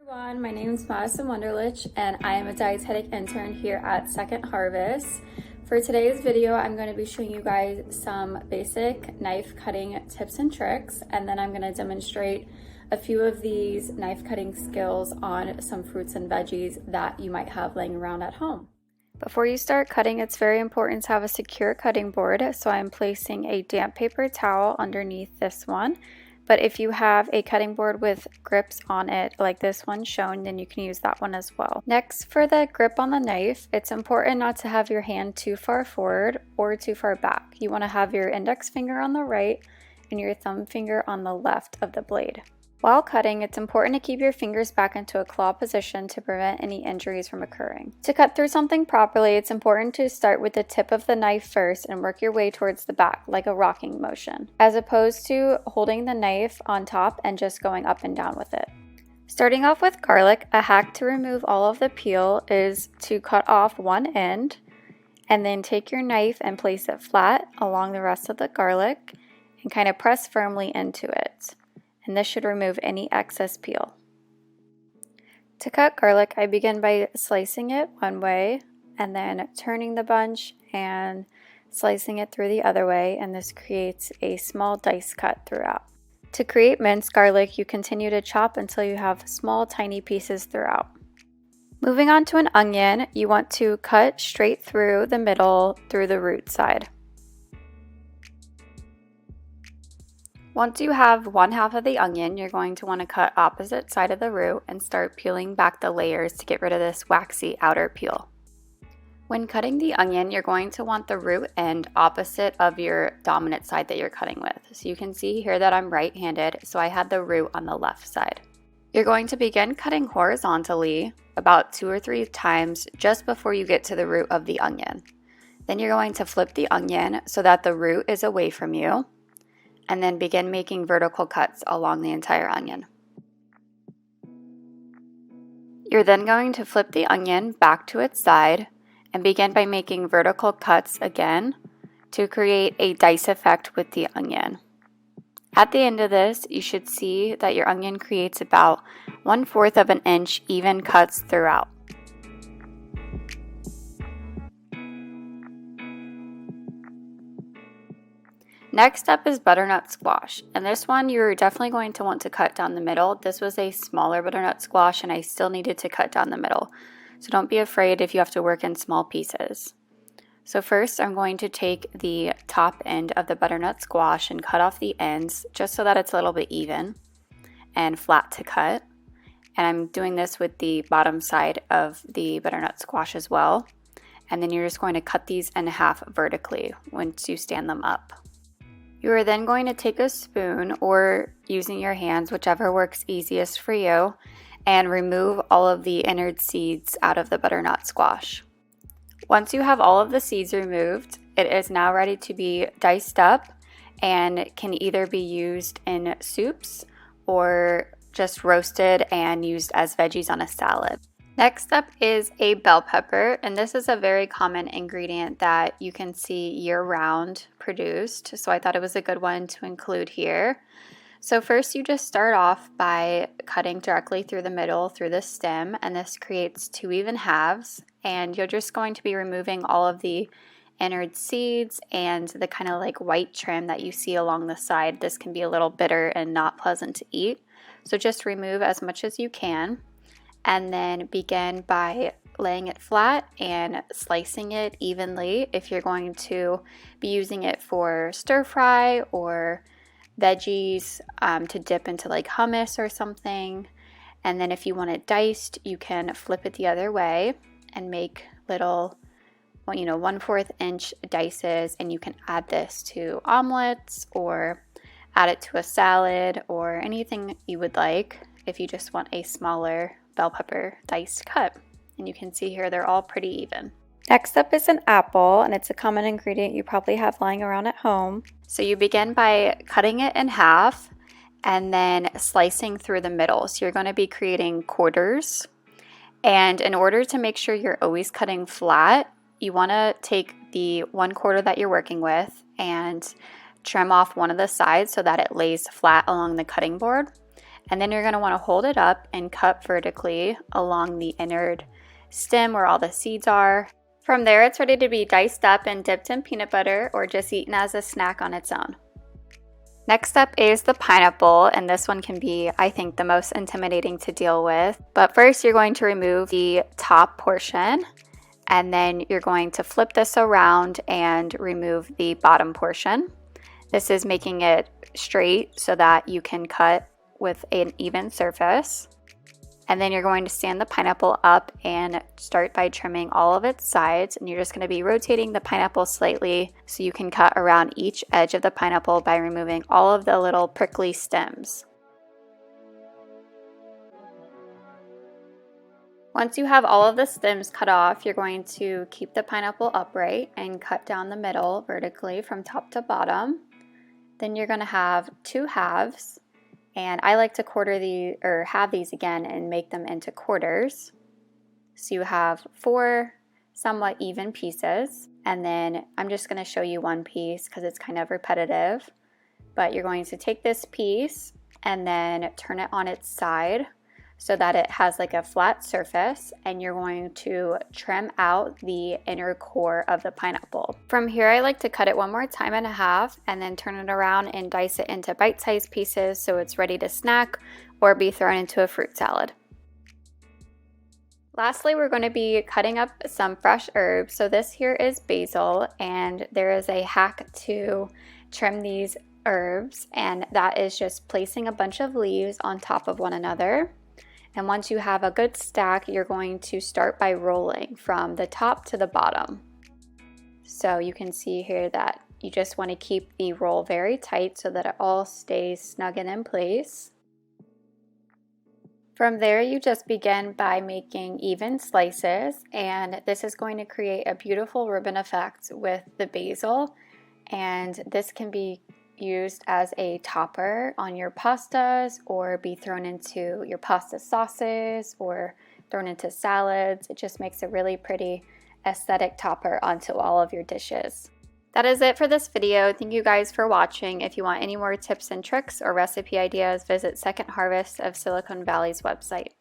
Everyone, my name is Madison Wunderlich and I am a dietetic intern here at Second Harvest. For today's video, I'm going to be showing you guys some basic knife cutting tips and tricks, and then I'm going to demonstrate a few of these knife cutting skills on some fruits and veggies that you might have laying around at home. Before you start cutting, it's very important to have a secure cutting board, so I'm placing a damp paper towel underneath this one. But if you have a cutting board with grips on it, like this one shown, then you can use that one as well. Next, for the grip on the knife, it's important not to have your hand too far forward or too far back. You want to have your index finger on the right and your thumb finger on the left of the blade. While cutting, it's important to keep your fingers back into a claw position to prevent any injuries from occurring. To cut through something properly, it's important to start with the tip of the knife first and work your way towards the back, like a rocking motion, as opposed to holding the knife on top and just going up and down with it. Starting off with garlic, a hack to remove all of the peel is to cut off one end and then take your knife and place it flat along the rest of the garlic and kind of press firmly into it. And this should remove any excess peel. To cut garlic, I begin by slicing it one way and then turning the bunch and slicing it through the other way, and this creates a small dice cut throughout. To create minced garlic, you continue to chop until you have small tiny pieces throughout. Moving on to an onion, you want to cut straight through the middle through the root side. Once you have one half of the onion, you're going to want to cut opposite side of the root and start peeling back the layers to get rid of this waxy outer peel. When cutting the onion, you're going to want the root end opposite of your dominant side that you're cutting with. So you can see here that I'm right-handed, so I had the root on the left side. You're going to begin cutting horizontally about 2 or 3 times just before you get to the root of the onion. Then you're going to flip the onion so that the root is away from you, and then begin making vertical cuts along the entire onion. You're then going to flip the onion back to its side and begin by making vertical cuts again to create a dice effect with the onion. At the end of this, you should see that your onion creates about 1/4 of an inch even cuts throughout. Next up is butternut squash, and this one you're definitely going to want to cut down the middle. This was a smaller butternut squash and I still needed to cut down the middle, so don't be afraid if you have to work in small pieces. So first I'm going to take the top end of the butternut squash and cut off the ends just so that it's a little bit even and flat to cut, and I'm doing this with the bottom side of the butternut squash as well, and then you're just going to cut these in half vertically once you stand them up. You are then going to take a spoon or using your hands, whichever works easiest for you, and remove all of the innard seeds out of the butternut squash. Once you have all of the seeds removed, it is now ready to be diced up and can either be used in soups or just roasted and used as veggies on a salad. Next up is a bell pepper, and this is a very common ingredient that you can see year-round produced, so I thought it was a good one to include here. So first you just start off by cutting directly through the middle through the stem, and this creates 2 even halves, and you're just going to be removing all of the innard seeds and the kind of like white trim that you see along the side. This can be a little bitter and not pleasant to eat, so just remove as much as you can. And then begin by laying it flat and slicing it evenly if you're going to be using it for stir fry or veggies to dip into like hummus or something. And then if you want it diced, you can flip it the other way and make little 1/4 inch dices, and you can add this to omelets or add it to a salad or anything you would like if you just want a smaller bell pepper diced cut. And you can see here they're all pretty even. Next up is an apple, and it's a common ingredient you probably have lying around at home. So you begin by cutting it in half and then slicing through the middle. So you're going to be creating quarters, and in order to make sure you're always cutting flat, you want to take the 1/4 that you're working with and trim off one of the sides so that it lays flat along the cutting board. And then you're going to want to hold it up and cut vertically along the inner stem where all the seeds are. From there, it's ready to be diced up and dipped in peanut butter or just eaten as a snack on its own. Next up is the pineapple, and this one can be, I think, the most intimidating to deal with. But first, you're going to remove the top portion, and then you're going to flip this around and remove the bottom portion. This is making it straight so that you can cut with an even surface. And then you're going to stand the pineapple up and start by trimming all of its sides. And you're just going to be rotating the pineapple slightly so you can cut around each edge of the pineapple by removing all of the little prickly stems. Once you have all of the stems cut off, you're going to keep the pineapple upright and cut down the middle vertically from top to bottom. Then you're going to have two halves. And I like to halve these again and make them into quarters. So you have 4 somewhat even pieces. And then I'm just going to show you one piece because it's kind of repetitive. But you're going to take this piece and then turn it on its side so that it has like a flat surface, and you're going to trim out the inner core of the pineapple. From here, I like to cut it one more time and a half and then turn it around and dice it into bite-sized pieces so it's ready to snack or be thrown into a fruit salad. Lastly, we're going to be cutting up some fresh herbs. So this here is basil, and there is a hack to trim these herbs, and that is just placing a bunch of leaves on top of one another. And once you have a good stack, you're going to start by rolling from the top to the bottom. So you can see here that you just want to keep the roll very tight so that it all stays snug and in place. From there, you just begin by making even slices, and this is going to create a beautiful ribbon effect with the basil. And this can be used as a topper on your pastas or be thrown into your pasta sauces or thrown into salads. It just makes a really pretty aesthetic topper onto all of your dishes. That is it for this video. Thank you guys for watching. If you want any more tips and tricks or recipe ideas, visit Second Harvest of Silicon Valley's website.